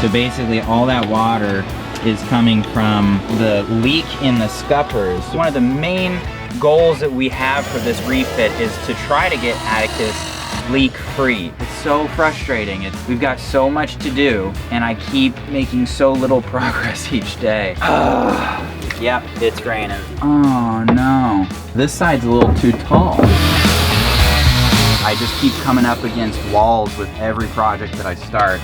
So basically all that water is coming from the leak in the scuppers. One of the main goals that we have for this refit is to try to get Atticus leak-free. It's so frustrating. We've got so much to do, and I keep making so little progress each day. Yep, it's raining. Oh no. This side's a little too tall. I just keep coming up against walls with every project that I start.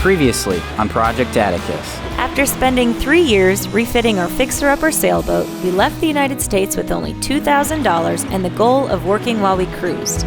Previously on Project Atticus. After spending 3 years refitting our fixer-upper sailboat, we left the United States with only $2,000 and the goal of working while we cruised.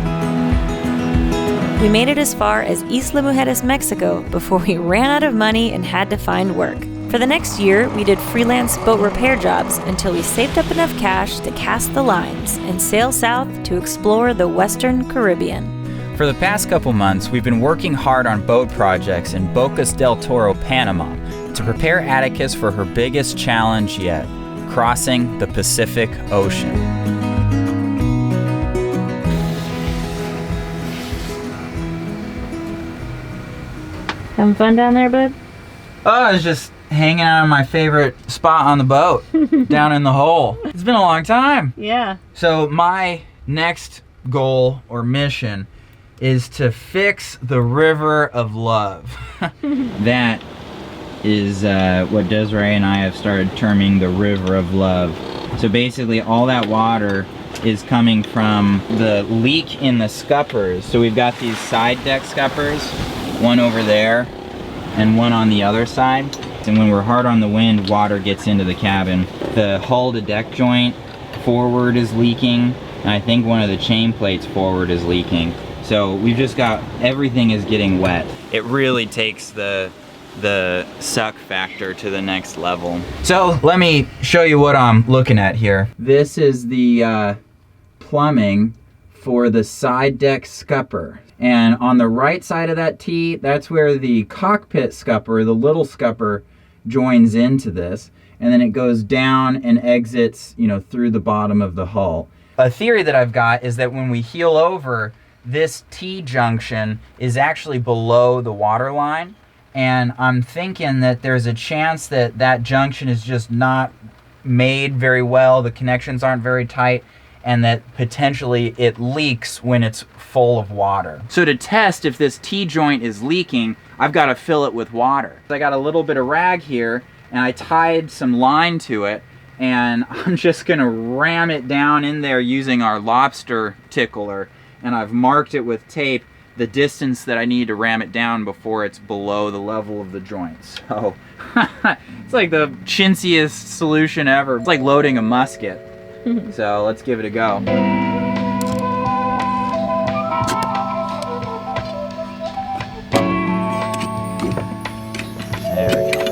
We made it as far as Isla Mujeres, Mexico, before we ran out of money and had to find work. For the next year, we did freelance boat repair jobs until we saved up enough cash to cast the lines and sail south to explore the Western Caribbean. For the past couple months, we've been working hard on boat projects in Bocas del Toro, Panama, to prepare Atticus for her biggest challenge yet, crossing the Pacific Ocean. Having fun down there, bud? Oh, I was just hanging out on my favorite spot on the boat, down in the hole. It's been a long time. Yeah. So my next goal or mission is to fix the river of love. That is what Desiree and I have started terming the river of love. So basically all that water is coming from the leak in the scuppers. So we've got these side deck scuppers, one over there and one on the other side. And when we're hard on the wind, water gets into the cabin. The hull to deck joint forward is leaking, and I think one of the chain plates forward is leaking. So we've just got, everything is getting wet. It really takes the suck factor to the next level. So let me show you what I'm looking at here. This is the plumbing for the side deck scupper. And on the right side of that T, that's where the cockpit scupper, the little scupper, joins into this. And then it goes down and exits, you know, through the bottom of the hull. A theory that I've got is that when we heel over, this T junction is actually below the water line. And I'm thinking that there's a chance that that junction is just not made very well, the connections aren't very tight, and that potentially it leaks when it's full of water. So to test if this T-joint is leaking, I've got to fill it with water. I got a little bit of rag here, and I tied some line to it, and I'm just gonna ram it down in there using our lobster tickler, and I've marked it with tape the distance that I need to ram it down before it's below the level of the joint. So it's like the chintziest solution ever. It's like loading a musket. So let's give it a go. There we go.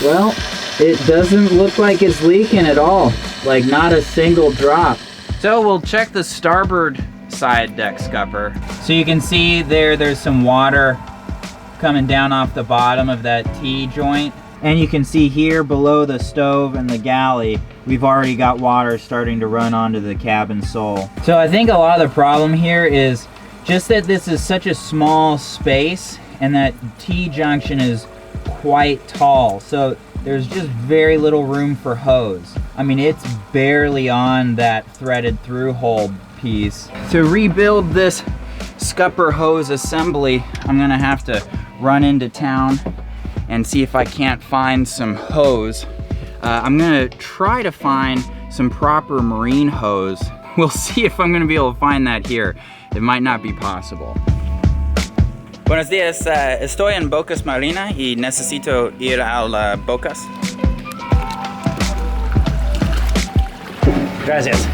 Well, it doesn't look like it's leaking at all. Like not a single drop. So we'll check the starboard side deck scupper. So you can see there's some water coming down off the bottom of that T-joint. And you can see here below the stove and the galley, we've already got water starting to run onto the cabin sole. So I think a lot of the problem here is just that this is such a small space and that T-junction is quite tall. So there's just very little room for hose. I mean, it's barely on that threaded through hole piece. To rebuild this scupper hose assembly, I'm gonna have to run into town and see if I can't find some hose. I'm gonna try to find some proper marine hose. We'll see if I'm gonna be able to find that here. It might not be possible. Buenos días, estoy en Bocas Marina y necesito ir a la Bocas. Gracias.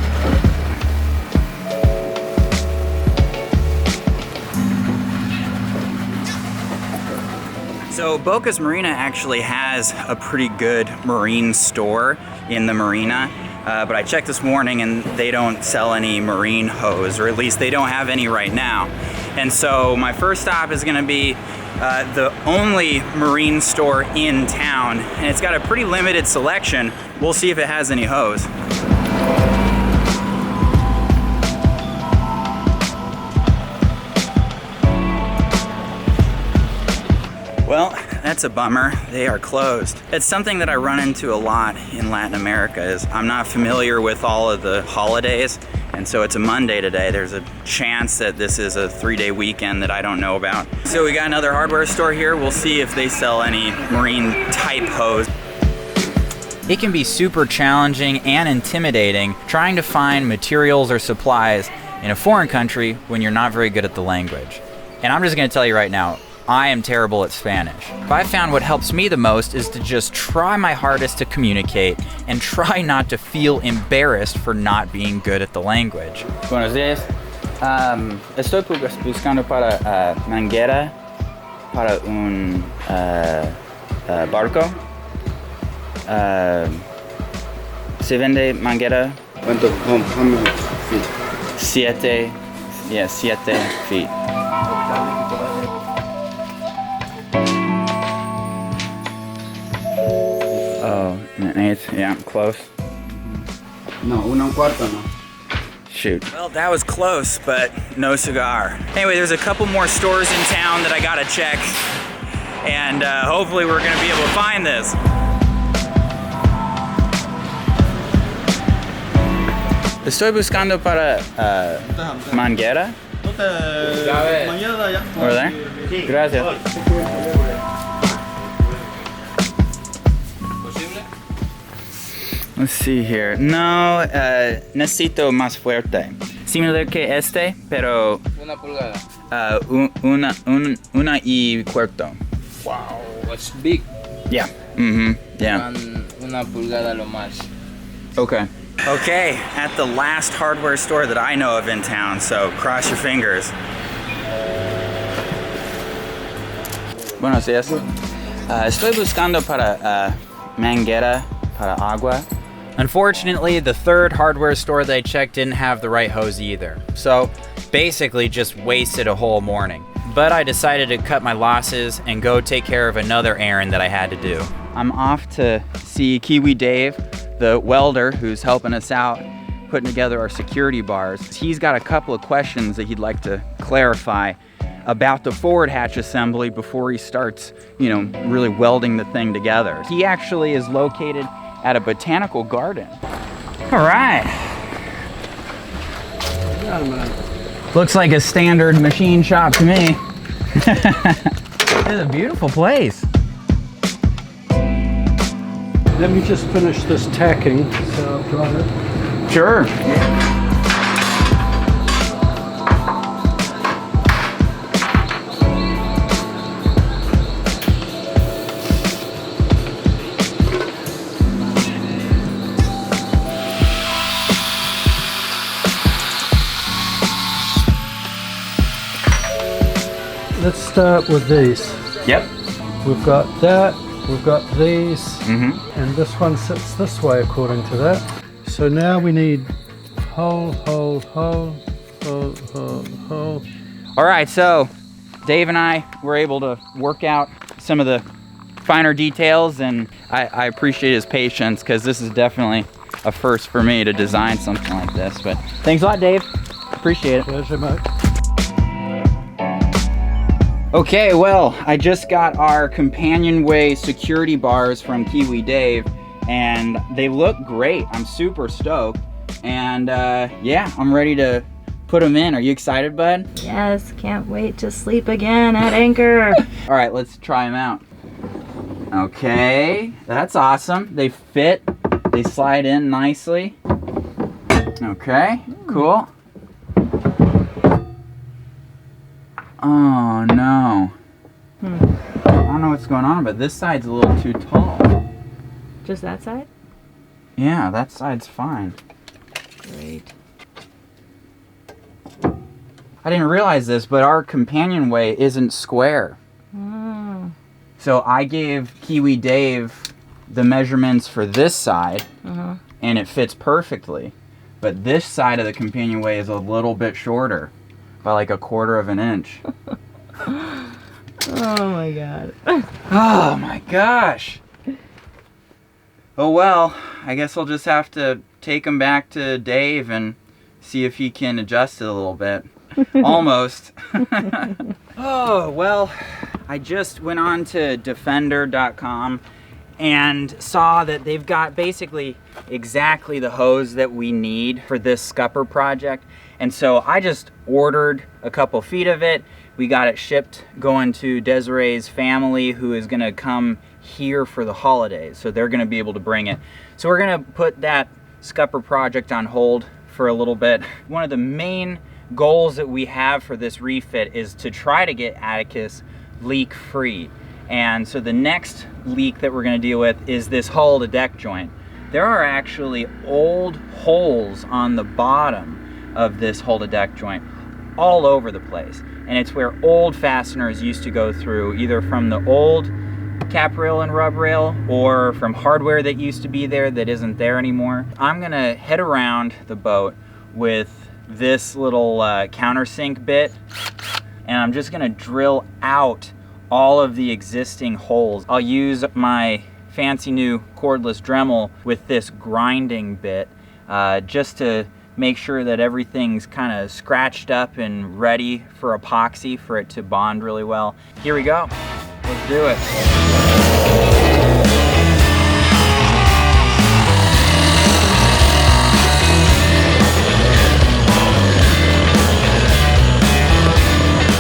So Bocas Marina actually has a pretty good marine store in the marina, but I checked this morning and they don't sell any marine hose, or at least they don't have any right now. And so my first stop is gonna be the only marine store in town, and it's got a pretty limited selection. We'll see if it has any hose. Well, that's a bummer. They are closed. It's something that I run into a lot in Latin America is I'm not familiar with all of the holidays, and so it's a Monday today. There's a chance that this is a 3-day weekend that I don't know about. So we got another hardware store here. We'll see if they sell any marine type hose. It can be super challenging and intimidating trying to find materials or supplies in a foreign country when you're not very good at the language. And I'm just gonna tell you right now, I am terrible at Spanish. But I found what helps me the most is to just try my hardest to communicate and try not to feel embarrassed for not being good at the language. Buenos días. Estoy buscando para manguera para un barco. ¿Se vende manguera? How many feet? 7 feet. Oh, an eighth, yeah, close. No, un cuarto no. Shoot. Well, that was close, but no cigar. Anyway, there's a couple more stores in town that I gotta check, and hopefully we're gonna be able to find this. Estoy buscando para manguera. Over there? Gracias. Let's see here. No, necesito más fuerte. Similar que este, pero Una pulgada. una y cuarto. Wow, that's big. Yeah. Yeah. Una pulgada lo más. Okay. Okay, at the last hardware store that I know of in town, so cross your fingers. Buenos días. Estoy buscando para manguera para agua. Unfortunately, the third hardware store that I checked didn't have the right hose either. So basically just wasted a whole morning. But I decided to cut my losses and go take care of another errand that I had to do. I'm off to see Kiwi Dave, the welder who's helping us out putting together our security bars. He's got a couple of questions that he'd like to clarify about the forward hatch assembly before he starts, really welding the thing together. He actually is located at a botanical garden. All right. Looks like a standard machine shop to me. It's a beautiful place. Let me just finish this tacking, so I'll draw it. Sure. Let's start with these. Yep. We've got that, we've got these, Mm-hmm. and this one sits this way according to that. So now we need hole, hole, hole, hole, hole, hole. All right, so Dave and I were able to work out some of the finer details, and I appreciate his patience because this is definitely a first for me to design something like this. But thanks a lot, Dave. Appreciate it. Pleasure, mate. Okay, well, I just got our companionway security bars from Kiwi Dave, and they look great. I'm super stoked, and yeah, I'm ready to put them in. Are you excited, bud? Yes, can't wait to sleep again at anchor. All right, let's try them out. Okay, that's awesome. They fit, they slide in nicely. Okay, cool. Oh no. I don't know what's going on, but this side's a little too tall. Just that side? Yeah, that side's fine. Great. I didn't realize this, but our companionway isn't square. Oh. So I gave Kiwi Dave the measurements for this side, and it fits perfectly. But this side of the companionway is a little bit shorter. by like 1/4 of an inch. Oh my god. Oh my gosh. Oh well, I guess I'll just have to take him back to Dave and see if he can adjust it a little bit. Almost. Oh, well, I just went on to defender.com and saw that they've got basically exactly the hose that we need for this scupper project. And so I just ordered a couple feet of it. We got it shipped going to Desiree's family, who is gonna come here for the holidays. So they're gonna be able to bring it. So we're gonna put that scupper project on hold for a little bit. One of the main goals that we have for this refit is to try to get Atticus leak free. And so the next leak that we're gonna deal with is this hull to deck joint. There are actually old holes on the bottom of this hull to deck joint all over the place. And it's where old fasteners used to go through, either from the old cap rail and rub rail or from hardware that used to be there that isn't there anymore. I'm gonna head around the boat with this little countersink bit, and I'm just gonna drill out all of the existing holes. I'll use my fancy new cordless Dremel with this grinding bit just to make sure that everything's kind of scratched up and ready for epoxy for it to bond really well. Here we go. Let's do it.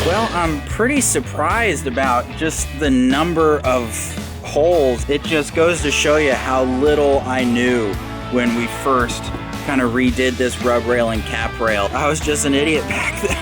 Well, I'm pretty surprised about just the number of holes. It just goes to show you how little I knew when we first kind of redid this rub rail and cap rail. I was just an idiot back then.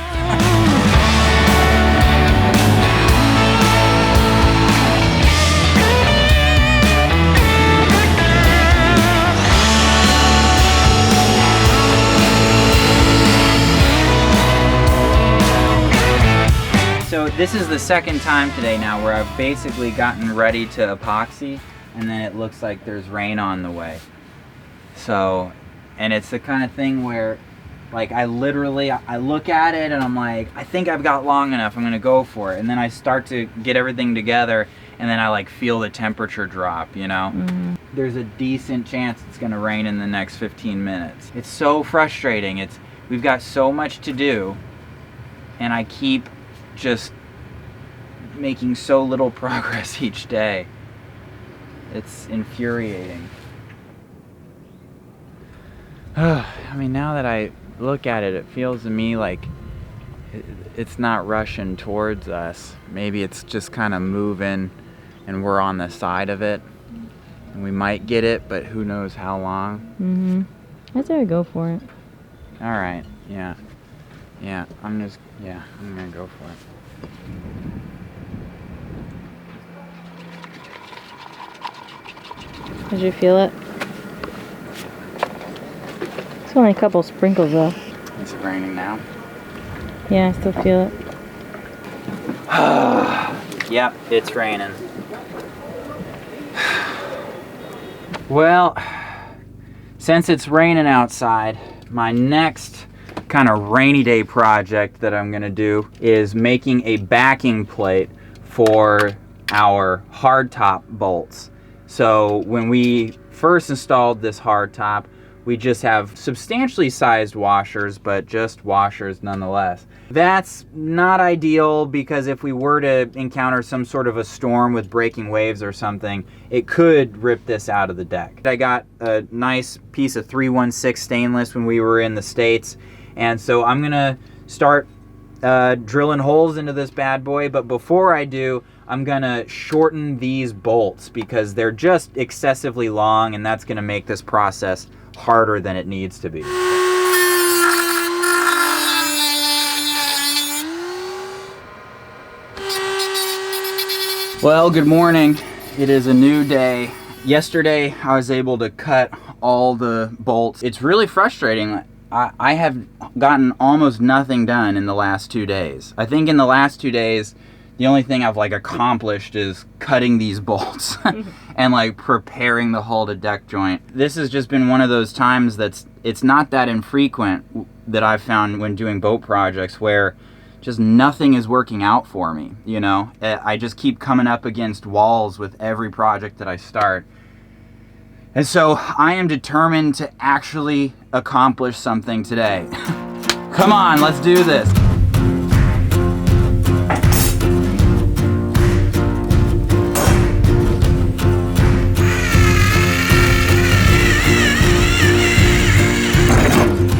So this is the second time today now where I've basically gotten ready to epoxy, and then it looks like there's rain on the way. So, and it's the kind of thing where, like, I look at it and I'm like, I think I've got long enough, I'm gonna go for it. And then I start to get everything together, and then I like feel the temperature drop, you know? Mm-hmm. There's a decent chance it's gonna rain in the next 15 minutes. It's so frustrating. We've got so much to do, and I keep just making so little progress each day. It's infuriating. I mean, now that I look at it, it feels to me like it's not rushing towards us. Maybe it's just kind of moving and we're on the side of it. And we might get it, but who knows how long. Mm-hmm. I'd say go for it. All right, yeah. Yeah, I'm gonna go for it. Did you feel it? It's only a couple sprinkles though. Is it raining now? Yeah, I still feel it. Yep, it's raining. Well, since it's raining outside, my next kind of rainy day project that I'm gonna do is making a backing plate for our hardtop bolts. So when we first installed this hardtop, we just have substantially sized washers, but just washers nonetheless. That's not ideal because if we were to encounter some sort of a storm with breaking waves or something, it could rip this out of the deck. I got a nice piece of 316 stainless when we were in the States, and so I'm gonna start drilling holes into this bad boy, but before I do, I'm gonna shorten these bolts because they're just excessively long, and that's gonna make this process harder than it needs to be. Well, good morning. It is a new day. Yesterday, I was able to cut all the bolts. It's really frustrating. I have gotten almost nothing done in the last 2 days. I think in the last 2 days, the only thing I've like accomplished is cutting these bolts and like preparing the hull to deck joint. This has just been one of those times it's not that infrequent that I've found when doing boat projects where just nothing is working out for me, you know? I just keep coming up against walls with every project that I start. And so I am determined to actually accomplish something today. Come on, let's do this.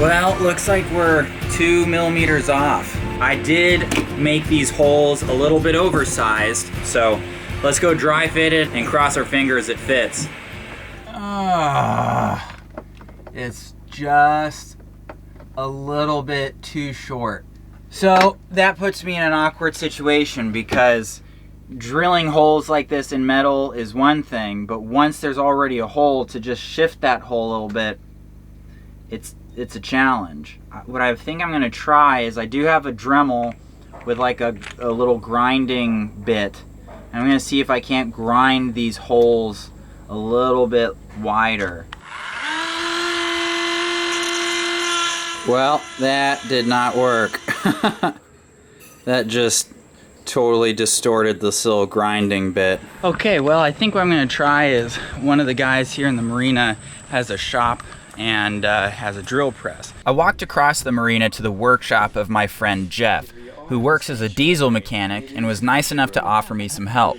Well, looks like we're 2 millimeters off. I did make these holes a little bit oversized, so let's go dry fit it and cross our fingers it fits. It's just a little bit too short. So that puts me in an awkward situation because drilling holes like this in metal is one thing, but once there's already a hole, to just shift that hole a little bit, it's a challenge. What I think I'm gonna try is, I do have a Dremel with like a little grinding bit. And I'm gonna see if I can't grind these holes a little bit wider. Well, that did not work. That just totally distorted this little grinding bit. Okay, well, I think what I'm gonna try is, one of the guys here in the marina has a shop and has a drill press. I walked across the marina to the workshop of my friend Jeff, who works as a diesel mechanic and was nice enough to offer me some help.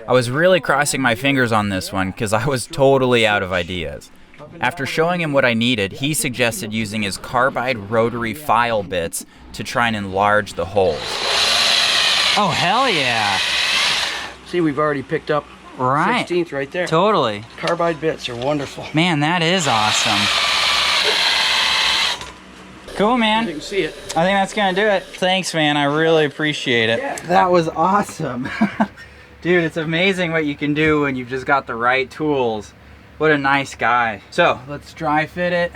I was really crossing my fingers on this one because I was totally out of ideas. After showing him what I needed, he suggested using his carbide rotary file bits to try and enlarge the holes. Oh, hell yeah! See, we've already picked up Right. 16th right there. Totally. Carbide bits are wonderful. Man, that is awesome. Cool, man. You can see it. I think that's gonna do it. Thanks, man. I really appreciate it. Yeah. That was awesome. Dude, it's amazing what you can do when you've just got the right tools. What a nice guy. So, let's dry fit it.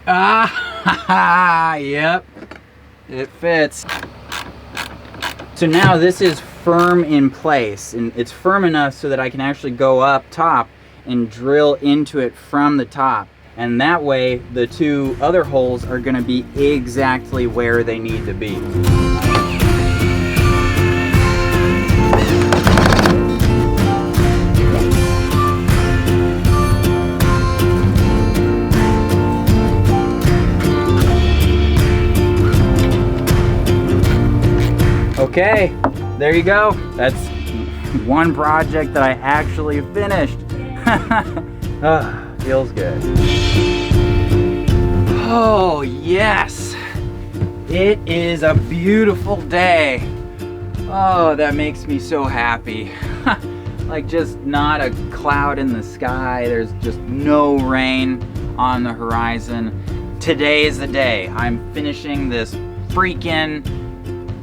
Ah, yep. It fits. So now this is firm in place, and it's firm enough so that I can actually go up top and drill into it from the top. And that way, the two other holes are gonna be exactly where they need to be. Okay, there you go. That's one project that I actually finished. Feels good. Oh, yes. It is a beautiful day. Oh, that makes me so happy. Like, just not a cloud in the sky. There's just no rain on the horizon. Today is the day. I'm finishing this freaking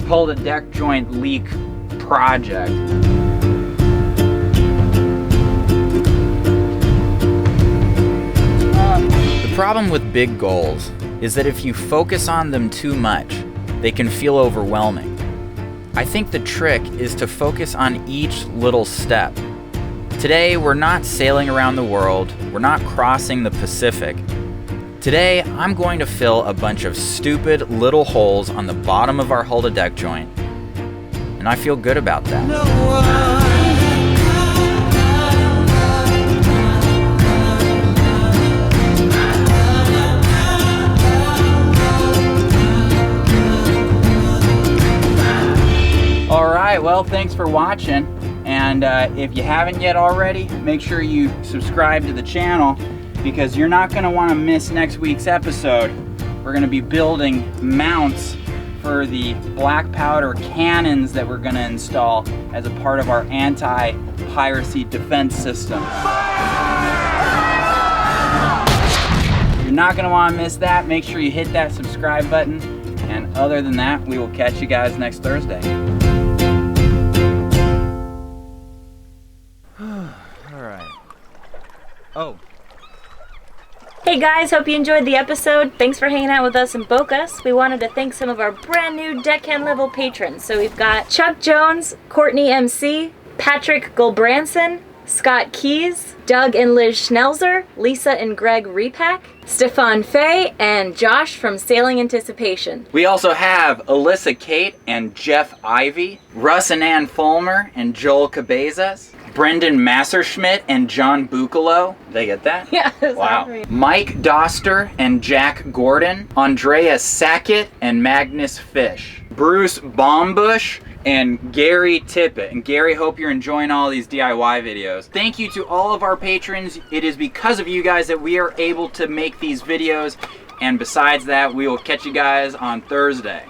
hull to deck joint leak project. The problem with big goals is that if you focus on them too much, they can feel overwhelming. I think the trick is to focus on each little step. Today, we're not sailing around the world, we're not crossing the Pacific. Today, I'm going to fill a bunch of stupid little holes on the bottom of our hull to deck joint, and I feel good about that. Alright, well, thanks for watching, and if you haven't yet already, make sure you subscribe to the channel, because you're not going to want to miss next week's episode. We're going to be building mounts for the black powder cannons that we're going to install as a part of our anti-piracy defense system. You're not going to want to miss that. Make sure you hit that subscribe button. And other than that, we will catch you guys next Thursday. All right. Oh. Hey guys, hope you enjoyed the episode. Thanks for hanging out with us in Bocas. We wanted to thank some of our brand new deckhand level patrons. So we've got Chuck Jones, Courtney MC, Patrick Gulbranson, Scott Keys, Doug and Liz Schnelzer, Lisa and Greg Repack, Stefan Fay, and Josh from Sailing Anticipation. We also have Alyssa Kate and Jeff Ivy, Russ and Ann Fulmer and Joel Cabezas, Brendan Masserschmidt and John Bucalo. Did they get that? Yeah. Wow. Mike Doster and Jack Gordon, Andrea Sackett and Magnus Fish, Bruce Baumbush and Gary Tippett. And Gary, hope you're enjoying all these DIY videos. Thank you to all of our patrons. It is because of you guys that we are able to make these videos. And besides that, we will catch you guys on Thursday.